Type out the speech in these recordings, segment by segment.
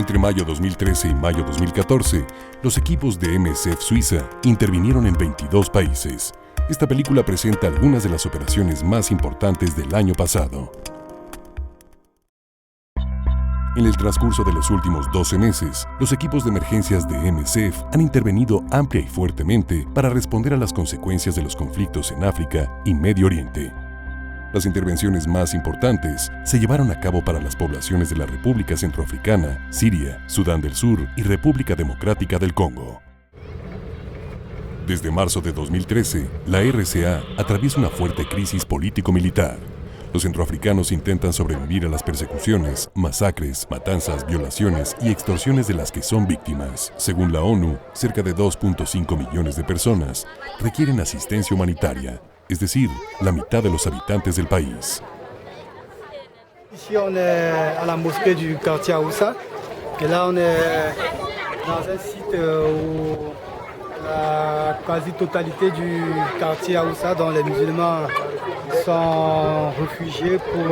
Entre mayo 2013 y mayo 2014, los equipos de MSF Suiza intervinieron en 22 países. Esta película presenta algunas de las operaciones más importantes del año pasado. En el transcurso de los últimos 12 meses, los equipos de emergencias de MSF han intervenido amplia y fuertemente para responder a las consecuencias de los conflictos en África y Medio Oriente. Las intervenciones más importantes se llevaron a cabo para las poblaciones de la República Centroafricana, Siria, Sudán del Sur y República Democrática del Congo. Desde marzo de 2013, la RCA atraviesa una fuerte crisis político-militar. Los centroafricanos intentan sobrevivir a las persecuciones, masacres, matanzas, violaciones y extorsiones de las que son víctimas. Según la ONU, cerca de 2.5 millones de personas requieren asistencia humanitaria, es decir, la mitad de los habitantes del país. Ici on est à la mosquée du quartier Aoussa, et là on est dans un site où la quasi-totalité du quartier Aoussa, dont les musulmans sont réfugiés pour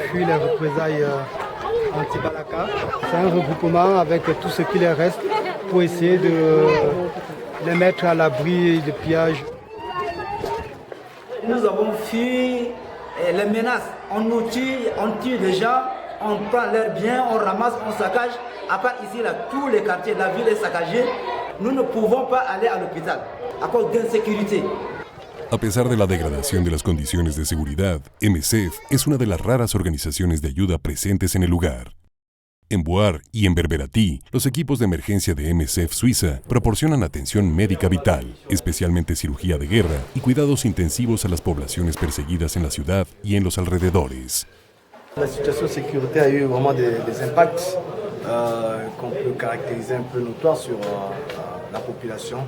fuir les représailles anti-Balaka. C'est un regroupement avec tout ce qui les reste pour essayer de les mettre à l'abri de pillages. Nous avons fui les menaces. On nous tue, on tue des gens, on prend leurs biens, on ramasse, on saccage. À part ici, là, tous les quartiers de la ville est saccagé. Nous ne pouvons pas aller à l'hôpital à cause d'insécurité. A pesar de la degradación de las condiciones de seguridad, MSF es una de las raras organizaciones de ayuda presentes en el lugar. En Bouar y en Berberatí, los equipos de emergencia de MSF Suiza proporcionan atención médica vital, especialmente cirugía de guerra y cuidados intensivos a las poblaciones perseguidas en la ciudad y en los alrededores. La situation de sécurité a eu vraiment des impacts qu'on peut caractériser un peu notoires sur la population.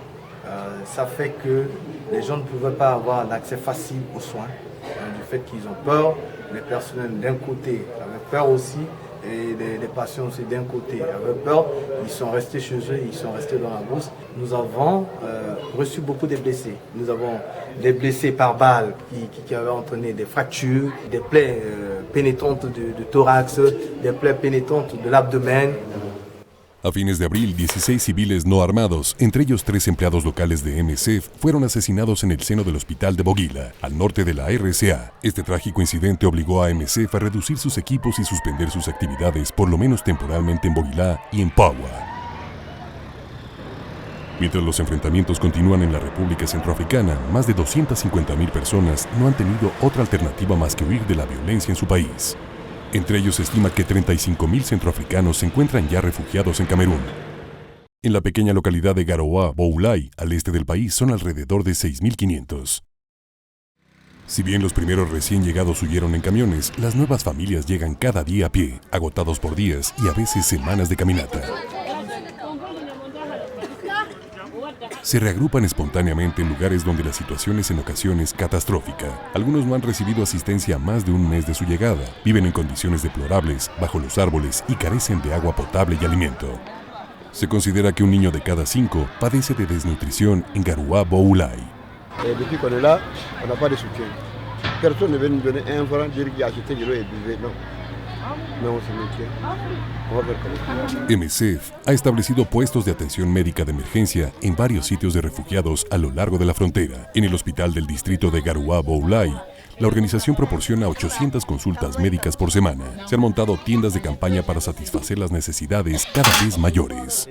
Ça fait que les gens ne pouvaient pas avoir un accès facile aux soins, du fait qu'ils ont peur. Les personnels d'un côté avaient peur aussi, et les patients aussi d'un côté avaient peur. Ils sont restés chez eux, ils sont restés dans la brousse. Nous avons reçu beaucoup de blessés. Nous avons des blessés par balle qui avaient entraîné des fractures, des plaies pénétrantes de thorax, des plaies pénétrantes de l'abdomen. A fines de abril, 16 civiles no armados, entre ellos 3 empleados locales de MSF, fueron asesinados en el seno del hospital de Boguila, al norte de la RCA. Este trágico incidente obligó a MSF a reducir sus equipos y suspender sus actividades, por lo menos temporalmente en Boguila y en Paua. Mientras los enfrentamientos continúan en la República Centroafricana, más de 250.000 personas no han tenido otra alternativa más que huir de la violencia en su país. Entre ellos se estima que 35.000 centroafricanos se encuentran ya refugiados en Camerún. En la pequeña localidad de Garoua, Boulay, al este del país, son alrededor de 6.500. Si bien los primeros recién llegados huyeron en camiones, las nuevas familias llegan cada día a pie, agotados por días y a veces semanas de caminata. Se reagrupan espontáneamente en lugares donde la situación es en ocasiones catastrófica. Algunos no han recibido asistencia más de un mes de su llegada, viven en condiciones deplorables, bajo los árboles y carecen de agua potable y alimento. Se considera que un niño de cada 5 padece de desnutrición en Garoua Boulay. Depuis qu'on est là, on n'a pas de soutien. Personne ne veut nous donner un franc, dire qu'il y a acheté de l'eau et buvez. Non. Non, on se métier. On va ver comment. MSF ha establecido puestos de atención médica de emergencia en varios sitios de refugiados a lo largo de la frontera. En el hospital del distrito de Garoua Boulay, la organización proporciona 800 consultas médicas por semana. Se han montado tiendas de campaña para satisfacer las necesidades cada vez mayores.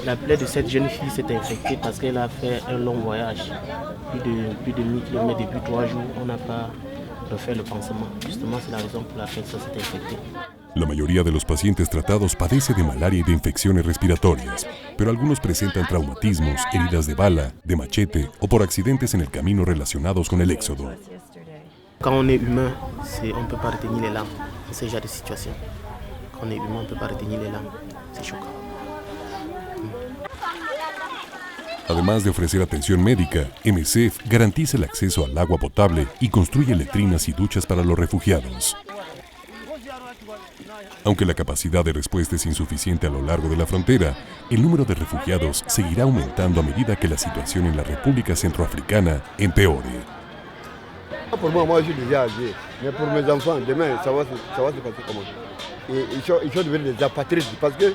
La plaie de cette jeune fille s'est infectée parce qu'elle a fait un long voyage, plus de 1000 km depuis 3 jours. On n'a pas refait le pansement. Justement, c'est la raison pour laquelle ça s'est infecté. La mayoría de los pacientes tratados padece de malaria y de infecciones respiratorias, pero algunos presentan traumatismos, heridas de bala, de machete o por accidentes en el camino relacionados con el éxodo. Quand on est humain, on ne peut pas retenir les larmes dans ce genre de situation. Quand on est humain, on ne peut pas retenir les larmes. C'est choquant. Además de ofrecer atención médica, MSF garantiza el acceso al agua potable y construye letrinas y duchas para los refugiados. Aunque la capacidad de respuesta es insuficiente a lo largo de la frontera, el número de refugiados seguirá aumentando a medida que la situación en la República Centroafricana empeore. Pour moi, je suis déjà âgé, mais pour mes enfants, demain, ça va se passer comment? ils sont devenus des apatrides parce que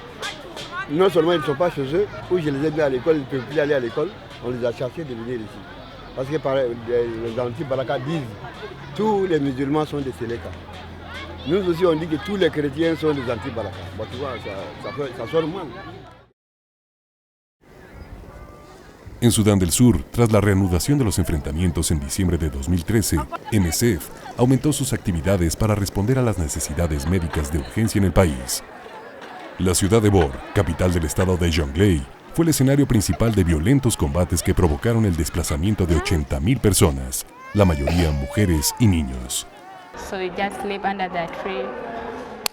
non seulement ils ne sont pas chez eux, où je les ai mis à l'école, ils ne peuvent plus aller à l'école, on les a cherchés de venir ici. Parce que les anti-Balaka disent tous les musulmans sont des Séléka. Nous aussi on dit que tous les chrétiens sont des anti-Balaka. Bon, tu vois, ça sort mal. En Sudán del Sur, tras la reanudación de los enfrentamientos en diciembre de 2013, MSF aumentó sus actividades para responder a las necesidades médicas de urgencia en el país. La ciudad de Bor, capital del estado de Jonglei, fue el escenario principal de violentos combates que provocaron el desplazamiento de 80,000 personas, la mayoría mujeres y niños. So we just live under that tree,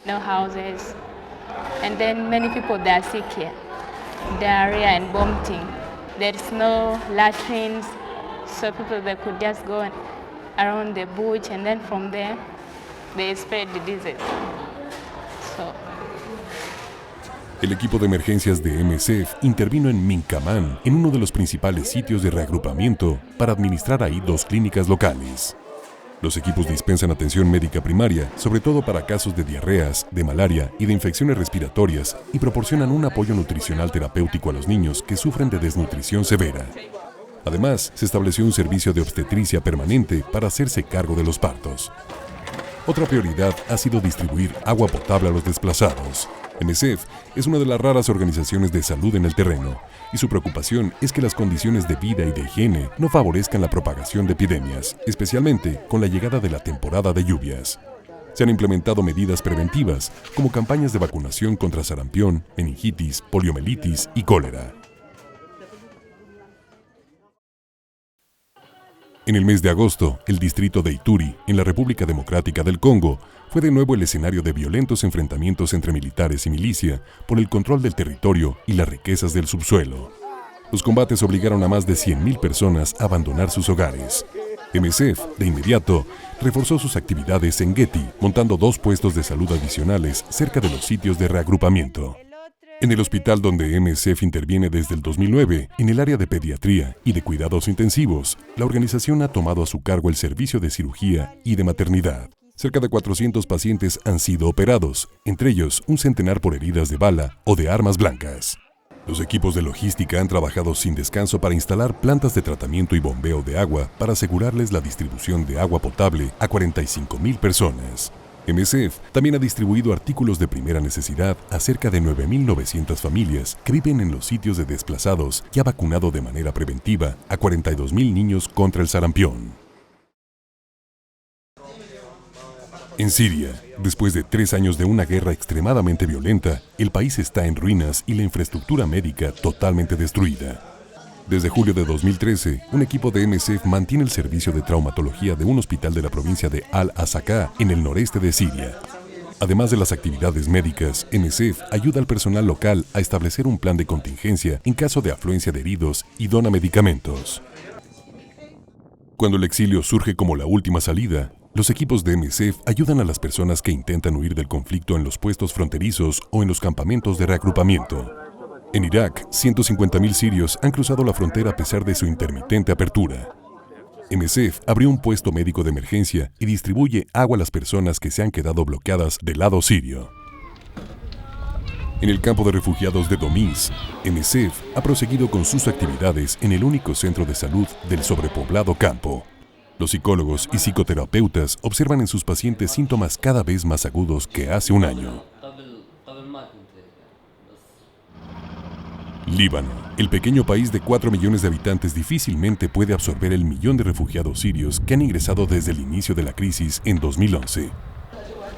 no houses, and then many people they are sick here, diarrhea and vomiting. There's no latrines, so people they could just go around the bush, and then from there they spread the disease. So. El equipo de emergencias de MSF intervino en Mincaman, en uno de los principales sitios de reagrupamiento, para administrar ahí 2 clínicas locales. Los equipos dispensan atención médica primaria, sobre todo para casos de diarreas, de malaria y de infecciones respiratorias, y proporcionan un apoyo nutricional terapéutico a los niños que sufren de desnutrición severa. Además, se estableció un servicio de obstetricia permanente para hacerse cargo de los partos. Otra prioridad ha sido distribuir agua potable a los desplazados. MSF es una de las raras organizaciones de salud en el terreno, y su preocupación es que las condiciones de vida y de higiene no favorezcan la propagación de epidemias, especialmente con la llegada de la temporada de lluvias. Se han implementado medidas preventivas, como campañas de vacunación contra sarampión, meningitis, poliomielitis y cólera. En el mes de agosto, el distrito de Ituri, en la República Democrática del Congo, fue de nuevo el escenario de violentos enfrentamientos entre militares y milicia por el control del territorio y las riquezas del subsuelo. Los combates obligaron a más de 100,000 personas a abandonar sus hogares. MSF, de inmediato, reforzó sus actividades en Geti, montando 2 puestos de salud adicionales cerca de los sitios de reagrupamiento. En el hospital donde MSF interviene desde el 2009, en el área de pediatría y de cuidados intensivos, la organización ha tomado a su cargo el servicio de cirugía y de maternidad. Cerca de 400 pacientes han sido operados, entre ellos un centenar por heridas de bala o de armas blancas. Los equipos de logística han trabajado sin descanso para instalar plantas de tratamiento y bombeo de agua para asegurarles la distribución de agua potable a 45,000 personas. MSF también ha distribuido artículos de primera necesidad a cerca de 9,900 familias que viven en los sitios de desplazados y ha vacunado de manera preventiva a 42,000 niños contra el sarampión. En Siria, después de 3 años de una guerra extremadamente violenta, el país está en ruinas y la infraestructura médica totalmente destruida. Desde julio de 2013, un equipo de MSF mantiene el servicio de traumatología de un hospital de la provincia de Al-Asaka, en el noreste de Siria. Además de las actividades médicas, MSF ayuda al personal local a establecer un plan de contingencia en caso de afluencia de heridos y dona medicamentos. Cuando el exilio surge como la última salida, los equipos de MSF ayudan a las personas que intentan huir del conflicto en los puestos fronterizos o en los campamentos de reagrupamiento. En Irak, 150,000 sirios han cruzado la frontera a pesar de su intermitente apertura. MSF abrió un puesto médico de emergencia y distribuye agua a las personas que se han quedado bloqueadas del lado sirio. En el campo de refugiados de Domiz, MSF ha proseguido con sus actividades en el único centro de salud del sobrepoblado campo. Los psicólogos y psicoterapeutas observan en sus pacientes síntomas cada vez más agudos que hace un año. Líbano, el pequeño país de 4 millones de habitantes, difícilmente puede absorber el 1.000.000 de refugiados sirios que han ingresado desde el inicio de la crisis en 2011.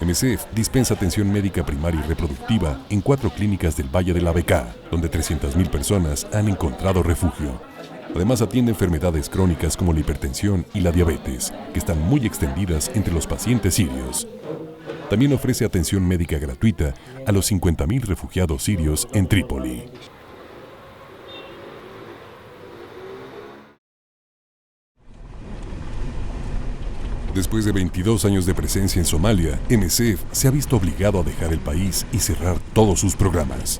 MSF dispensa atención médica primaria y reproductiva en 4 clínicas del Valle de la Bekaa, donde 300,000 personas han encontrado refugio. Además atiende enfermedades crónicas como la hipertensión y la diabetes, que están muy extendidas entre los pacientes sirios. También ofrece atención médica gratuita a los 50,000 refugiados sirios en Trípoli. Después de 22 años de presencia en Somalia, MSF se ha visto obligado a dejar el país y cerrar todos sus programas.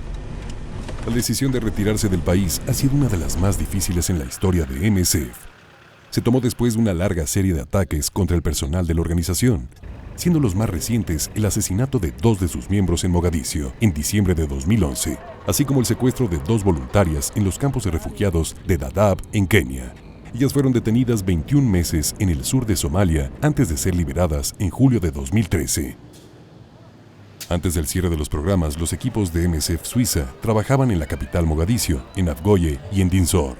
La decisión de retirarse del país ha sido una de las más difíciles en la historia de MSF. Se tomó después de una larga serie de ataques contra el personal de la organización. siendo los más recientes el asesinato de 2 de sus miembros en Mogadiscio en diciembre de 2011, así como el secuestro de 2 voluntarias en los campos de refugiados de Dadaab en Kenia. Ellas fueron detenidas 21 meses en el sur de Somalia antes de ser liberadas en julio de 2013. Antes del cierre de los programas, los equipos de MSF Suiza trabajaban en la capital Mogadiscio, en Afgoye y en Dinzor.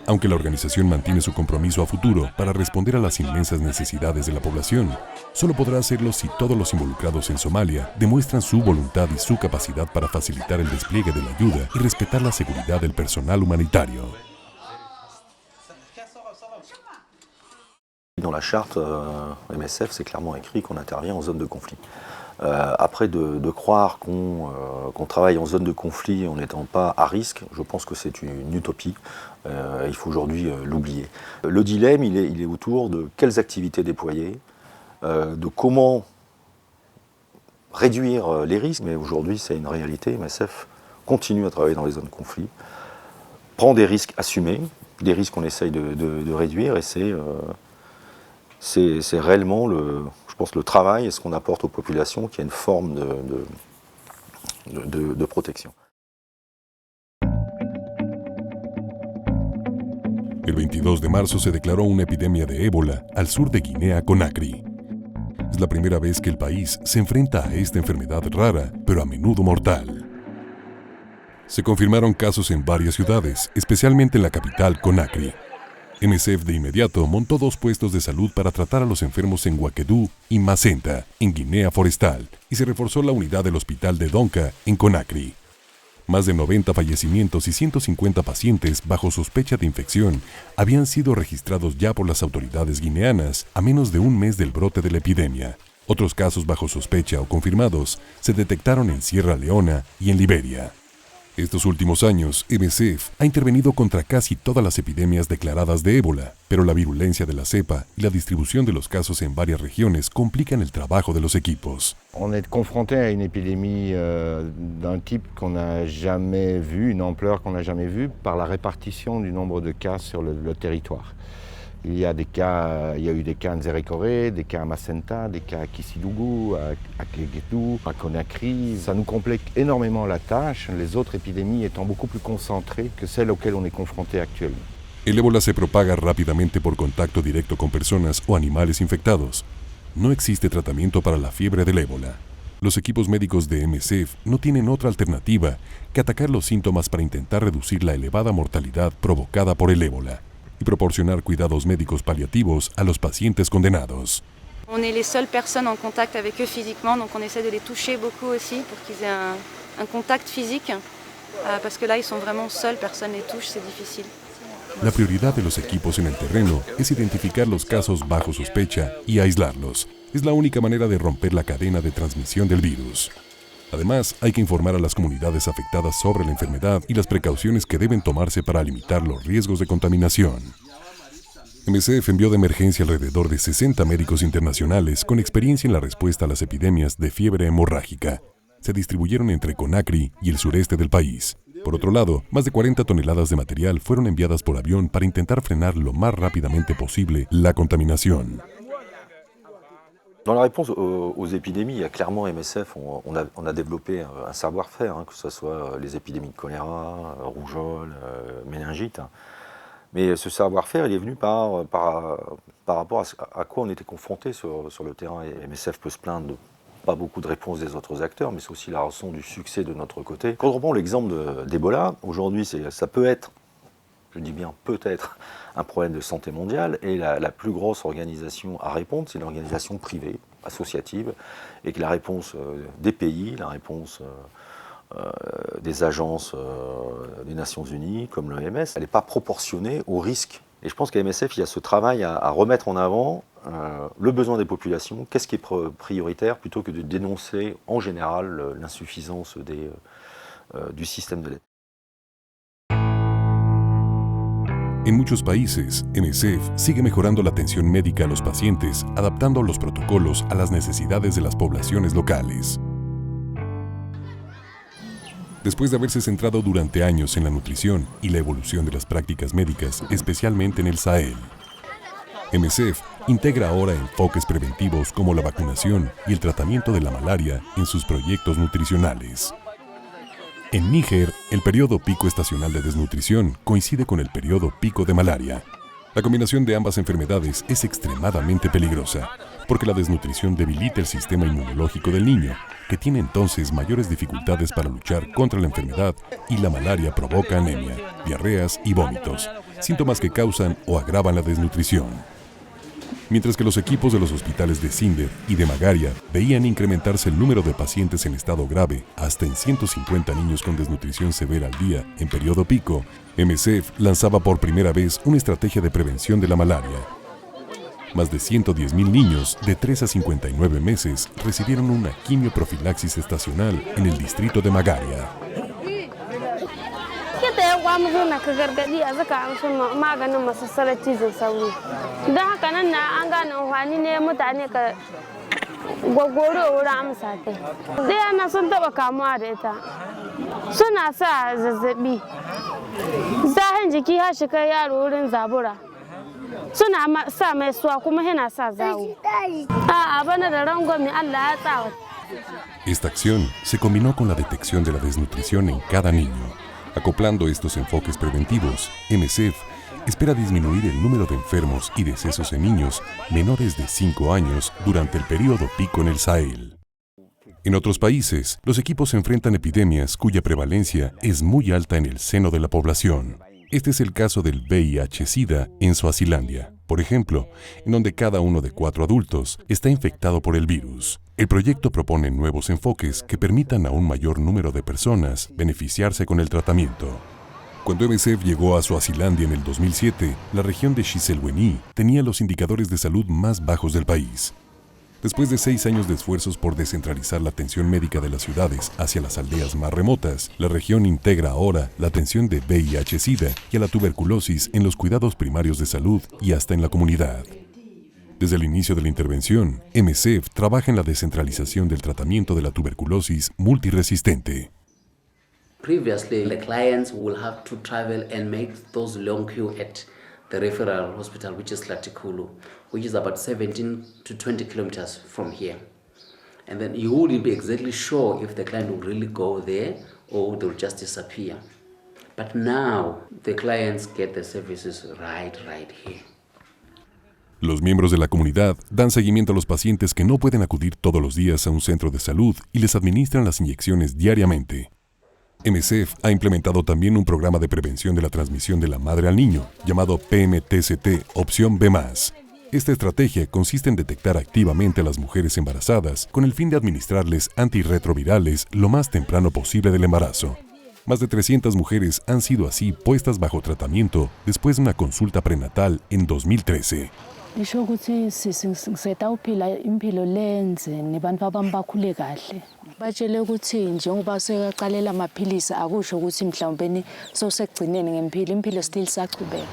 Aunque la organización mantiene su compromiso a futuro para responder a las inmensas necesidades de la población, solo podrá hacerlo si todos los involucrados en Somalia demuestran su voluntad y su capacidad para facilitar el despliegue de la ayuda y respetar la seguridad del personal humanitario. Dans la charte MSF, c'est clairement écrit qu'on intervient en zone de conflit. Après, de croire qu'on travaille en zone de conflit en n'étant pas à risque, je pense que c'est une utopie. Il faut aujourd'hui l'oublier. Le dilemme, il est autour de quelles activités déployer, de comment réduire les risques. Mais aujourd'hui, c'est une réalité. MSF continue à travailler dans les zones de conflit, prend des risques assumés, des risques qu'on essaye de réduire, et c'est réellement je pense, le travail et ce qu'on apporte aux populations qui a une forme de protection. El 22 de marzo se declaró una epidemia de ébola al sur de Guinea-Conakry. Es la primera vez que el país se enfrenta a esta enfermedad rara, pero a menudo mortal. Se confirmaron casos en varias ciudades, especialmente en la capital, Conakry. MSF de inmediato montó 2 puestos de salud para tratar a los enfermos en Wakedou y Macenta, en Guinea Forestal, y se reforzó la unidad del hospital de Donka, en Conakry. Más de 90 fallecimientos y 150 pacientes bajo sospecha de infección habían sido registrados ya por las autoridades guineanas a menos de un mes del brote de la epidemia. Otros casos bajo sospecha o confirmados se detectaron en Sierra Leona y en Liberia. Estos últimos años, MSF ha intervenido contra casi todas las epidemias declaradas de ébola, pero la virulencia de la cepa y la distribución de los casos en varias regiones complican el trabajo de los equipos. On est confronté à une épidémie d'un type qu'on n'a jamais vu, une ampleur qu'on n'a jamais vue, par la répartition du nombre de cas sur le territoire. Il y a eu des cas à Nzérékoré, des cas à Macenta, des cas à Kissidougou, à Kéguédou, à Conakry. Ça nous complique énormément la tâche, les autres épidémies étant beaucoup plus concentrées que celles auxquelles on est confronté actuellement. El ébola se propaga rápidamente por contacto directo con personas o animales infectados. No existe tratamiento para la fiebre del ébola. Los equipos médicos de MSF no tienen otra alternativa que atacar los síntomas para intentar reducir la elevada mortalidad provocada por el ébola y proporcionar cuidados médicos paliativos a los pacientes condenados. On est les seules personnes en contact avec eux physiquement, donc on essaie de les toucher beaucoup aussi pour qu'ils aient un contact physique, parce que là ils sont vraiment seuls, personne les touche, c'est difficile. La prioridad de los equipos en el terreno es identificar los casos bajo sospecha y aislarlos. Es la única manera de romper la cadena de transmisión del virus. Además, hay que informar a las comunidades afectadas sobre la enfermedad y las precauciones que deben tomarse para limitar los riesgos de contaminación. MSF envió de emergencia alrededor de 60 médicos internacionales con experiencia en la respuesta a las epidemias de fiebre hemorrágica. Se distribuyeron entre Conakry y el sureste del país. Por otro lado, más de 40 toneladas de material fueron enviadas por avión para intentar frenar lo más rápidamente posible la contaminación. Dans la réponse aux épidémies, il y a clairement MSF, on a développé un savoir-faire, que ce soit les épidémies de choléra, rougeole, méningite. Mais ce savoir-faire, il est venu par rapport à quoi on était confronté sur le terrain. Et MSF peut se plaindre de pas beaucoup de réponses des autres acteurs, mais c'est aussi la raison du succès de notre côté. Quand on reprend l'exemple d'Ebola, aujourd'hui, ça peut être, je dis bien peut-être, un problème de santé mondiale, et la plus grosse organisation à répondre, c'est l'organisation privée, associative, et que la réponse des pays, la réponse des agences des Nations Unies, comme l'OMS, elle n'est pas proportionnée au risque. Et je pense qu'à MSF, il y a ce travail à remettre en avant le besoin des populations, qu'est-ce qui est prioritaire, plutôt que de dénoncer en général l'insuffisance du système de l'aide. En muchos países, MSF sigue mejorando la atención médica a los pacientes, adaptando los protocolos a las necesidades de las poblaciones locales. Después de haberse centrado durante años en la nutrición y la evolución de las prácticas médicas, especialmente en el Sahel, MSF integra ahora enfoques preventivos como la vacunación y el tratamiento de la malaria en sus proyectos nutricionales. En Níger, el periodo pico estacional de desnutrición coincide con el periodo pico de malaria. La combinación de ambas enfermedades es extremadamente peligrosa, porque la desnutrición debilita el sistema inmunológico del niño, que tiene entonces mayores dificultades para luchar contra la enfermedad, y la malaria provoca anemia, diarreas y vómitos, síntomas que causan o agravan la desnutrición. Mientras que los equipos de los hospitales de Zinder y de Magaria veían incrementarse el número de pacientes en estado grave hasta en 150 niños con desnutrición severa al día en periodo pico, MSF lanzaba por primera vez una estrategia de prevención de la malaria. Más de 110,000 niños de 3 a 59 meses recibieron una quimioprofilaxis estacional en el distrito de Magaria. mu zo na ka gargadi a zaka amshin maganin masassarar cizon sauro don haka nan na an gane amfani ne mutane ka gwaggwaro wurin amsa ta ɗaya na sun taɓa kamuwa da ita suna sa zazzabi zahin jiki har shi kai yaro wurin zabura suna sa mai suwa kuma yana sa zawo a bana da rangwame Allah ya tsawa. Esta acción se combinó con la detección de la desnutrición en cada niño. Acoplando estos enfoques preventivos, MSF espera disminuir el número de enfermos y decesos en niños menores de 5 años durante el periodo pico en el Sahel. En otros países, los equipos enfrentan epidemias cuya prevalencia es muy alta en el seno de la población. Este es el caso del VIH-Sida en Suazilandia, por ejemplo, en donde cada uno de 4 adultos está infectado por el virus. El proyecto propone nuevos enfoques que permitan a un mayor número de personas beneficiarse con el tratamiento. Cuando MSF llegó a Suazilandia en el 2007, la región de Chiselweni tenía los indicadores de salud más bajos del país. Después de 6 años de esfuerzos por descentralizar la atención médica de las ciudades hacia las aldeas más remotas, la región integra ahora la atención de VIH-Sida y a la tuberculosis en los cuidados primarios de salud y hasta en la comunidad. Desde el inicio de la intervención, MSF trabaja en la descentralización del tratamiento de la tuberculosis multiresistente. Previously, the clients will have to travel and make those long queue at the referral hospital, which is Latikulu, which is about 17 to 20 kilometers from here. And then you wouldn't be exactly sure if the client will really go there or they'll just disappear. But now, the clients get the services right here. Los miembros de la comunidad dan seguimiento a los pacientes que no pueden acudir todos los días a un centro de salud y les administran las inyecciones diariamente. MSF ha implementado también un programa de prevención de la transmisión de la madre al niño, llamado PMTCT Opción B+. Esta estrategia consiste en detectar activamente a las mujeres embarazadas con el fin de administrarles antirretrovirales lo más temprano posible del embarazo. Más de 300 mujeres han sido así puestas bajo tratamiento después de una consulta prenatal en 2013. Isho ukuthi sitawuphila impilo lenze nebantu abami bakhule kahle. Batshele ukuthi njengoba sekaqalela amaphilisi akusho ukuthi mhlawumbe sosekugcineni ngempilo impilo still saqhubeka.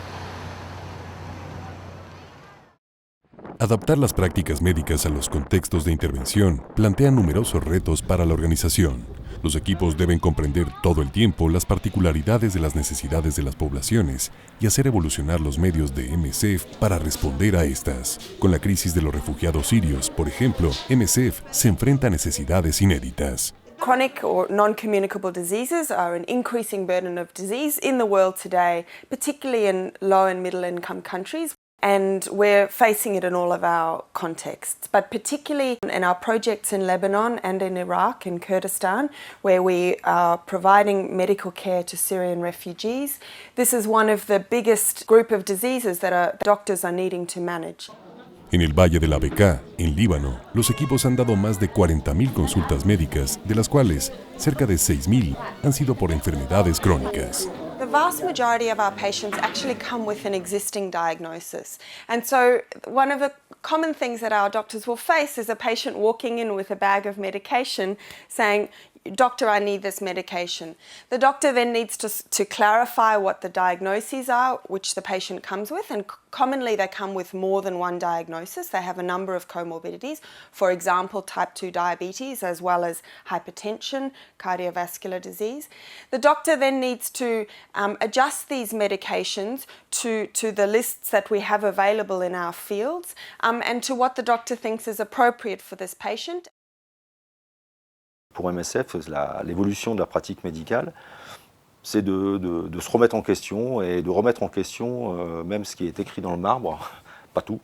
Adaptar las prácticas médicas a los contextos de intervención plantea numerosos retos para la organización. Los equipos deben comprender todo el tiempo las particularidades de las necesidades de las poblaciones y hacer evolucionar los medios de MSF para responder a estas. Con la crisis de los refugiados sirios, por ejemplo, MSF se enfrenta a necesidades inéditas. Chronic or non-communicable diseases are an increasing burden of disease in the world today, particularly in low and middle income countries. And we're facing it in all of our contexts, but particularly in our projects in Lebanon and in Iraq and Kurdistan, where we are providing medical care to Syrian refugees. This is one of the biggest group of diseases that our doctors are needing to manage. En el Valle de la Bekaa, en Líbano, los equipos han dado más de 40,000 consultas médicas, de las cuales cerca de 6,000 han sido por enfermedades crónicas. The vast majority of our patients actually come with an existing diagnosis. And so one of the common things that our doctors will face is a patient walking in with a bag of medication saying, doctor, I need this medication. The doctor then needs to clarify what the diagnoses are which the patient comes with, and commonly they come with more than one diagnosis. They have a number of comorbidities, for example, type 2 diabetes as well as hypertension, cardiovascular disease. The doctor then needs to adjust these medications to the lists that we have available in our fields and to what the doctor thinks is appropriate for this patient. Pour MSF, l'évolution de la pratique médicale, c'est de se remettre en question et de remettre en question même ce qui est écrit dans le marbre, pas tout,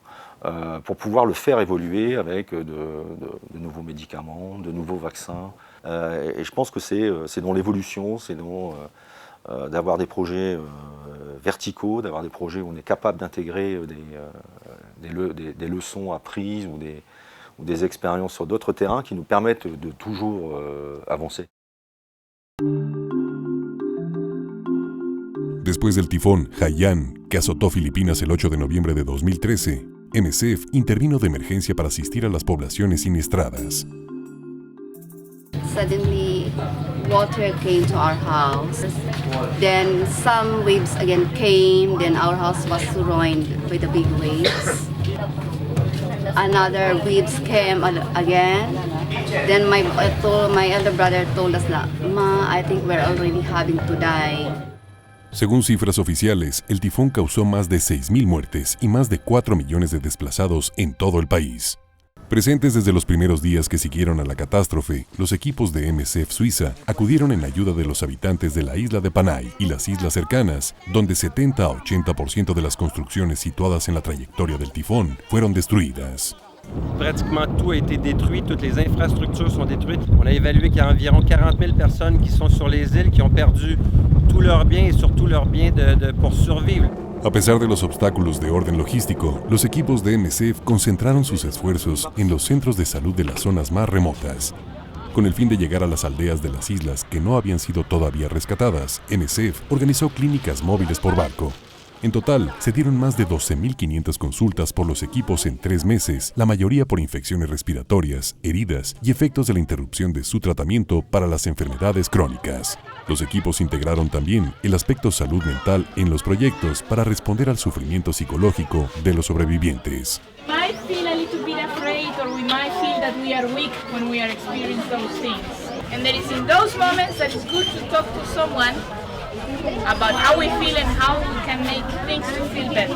pour pouvoir le faire évoluer avec de nouveaux médicaments, de nouveaux vaccins. Et je pense que c'est dans l'évolution, c'est dans d'avoir des projets verticaux, d'avoir des projets où on est capable d'intégrer des leçons apprises ou des expériences sur d'autres terrains qui nous permettent de toujours avancer. Después del tifón Haiyan, que azotó Filipinas el 8 de noviembre de 2013, MSF intervino de emergencia para asistir a las poblaciones siniestradas. Suddenly, water came to our house. Then some waves again came. Then our house was ruined by the big waves. Another waves came again. Then my elder brother told us that, "Ma, I think we're already having to die." Según cifras oficiales, el tifón causó más de 6.000 muertes y más de 4 millones de desplazados en todo el país. Presentes desde los primeros días que siguieron a la catástrofe, los equipos de MSF Suiza acudieron en ayuda de los habitantes de la isla de Panay y las islas cercanas, donde 70 a 80% de las construcciones situadas en la trayectoria del tifón fueron destruidas. Pratiquement tout a été détruit, toutes les infrastructures sont détruites. On a évalué qu'il y a environ 40 000 personnes qui sont sur les îles, qui ont perdu tous leurs biens et surtout leurs biens pour survivre. A pesar de los obstáculos de orden logístico, los equipos de MSF concentraron sus esfuerzos en los centros de salud de las zonas más remotas. Con el fin de llegar a las aldeas de las islas que no habían sido todavía rescatadas, MSF organizó clínicas móviles por barco. En total, se dieron más de 12.500 consultas por los equipos en 3 meses, la mayoría por infecciones respiratorias, heridas y efectos de la interrupción de su tratamiento para las enfermedades crónicas. Los equipos integraron también el aspecto salud mental en los proyectos para responder al sufrimiento psicológico de los sobrevivientes. We might feel a little bit afraid, or we might feel that we are weak when we are experiencing those things. And that is in those moments that it's good to talk to someone about how we feel and how we can make things to feel better.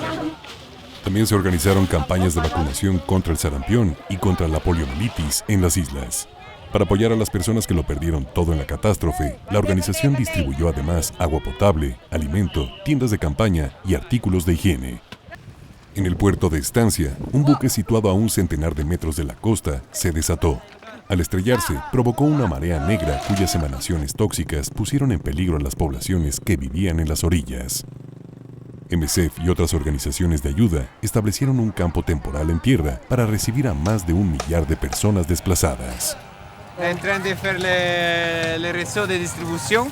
También se organizaron campañas de vacunación contra el sarampión y contra la poliomielitis en las islas. Para apoyar a las personas que lo perdieron todo en la catástrofe, la organización distribuyó además agua potable, alimento, tiendas de campaña y artículos de higiene. En el puerto de Estancia, un buque situado a un centenar de metros de la costa se desató. Al estrellarse, provocó una marea negra cuyas emanaciones tóxicas pusieron en peligro a las poblaciones que vivían en las orillas. MSF y otras organizaciones de ayuda establecieron un campo temporal en tierra para recibir a más de 1 millar de personas desplazadas. En train de faire les réseaux de distribution.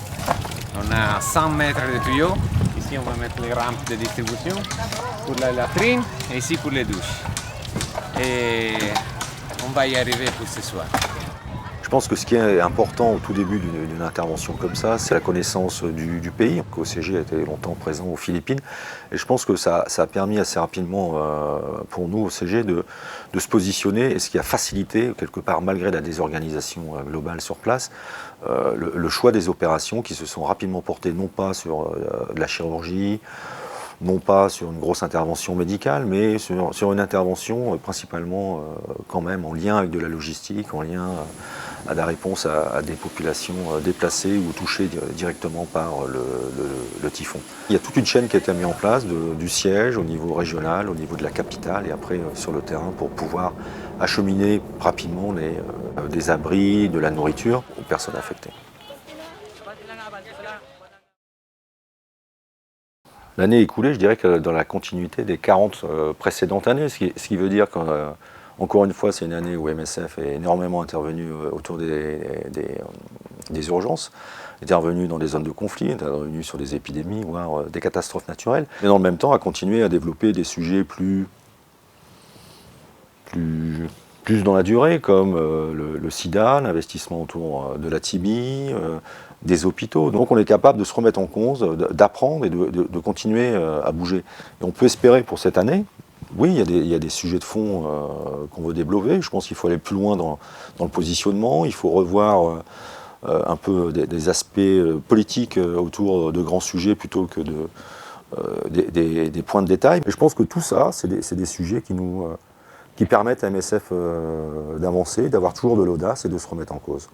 On a 100 mètres de tuyaux. Ici, on va mettre les rampes de distribution pour la latrine et ici pour les douches. Et on va y arriver pour ce soir. Je pense que ce qui est important au tout début d'une intervention comme ça, c'est la connaissance du pays. OCG a été longtemps présent aux Philippines et je pense que ça a permis assez rapidement pour nous, OCG, de se positionner, et ce qui a facilité, quelque part, malgré la désorganisation globale sur place, le choix des opérations qui se sont rapidement portées non pas sur de la chirurgie, non pas sur une grosse intervention médicale, mais sur une intervention principalement quand même en lien avec de la logistique, en lien à la réponse à des populations déplacées ou touchées directement par le typhon. Il y a toute une chaîne qui a été mise en place, du siège au niveau régional, au niveau de la capitale et après sur le terrain pour pouvoir acheminer rapidement des abris, de la nourriture aux personnes affectées. L'année écoulée, je dirais que dans la continuité des 40 précédentes années, ce qui veut dire qu'encore une fois, c'est une année où MSF est énormément intervenu autour des urgences, intervenu dans des zones de conflit, intervenu sur des épidémies, voire des catastrophes naturelles, mais dans le même temps a continué à développer des sujets plus plus dans la durée, comme le sida, l'investissement autour de la tibie, des hôpitaux. Donc on est capable de se remettre en cause, d'apprendre et de continuer à bouger. Et on peut espérer pour cette année, oui, il y a des sujets de fond qu'on veut développer. Je pense qu'il faut aller plus loin dans le positionnement, il faut revoir un peu des aspects politiques autour de grands sujets plutôt que des points de détail. Et je pense que tout ça, c'est des sujets qui permettent à MSF d'avancer, d'avoir toujours de l'audace et de se remettre en cause.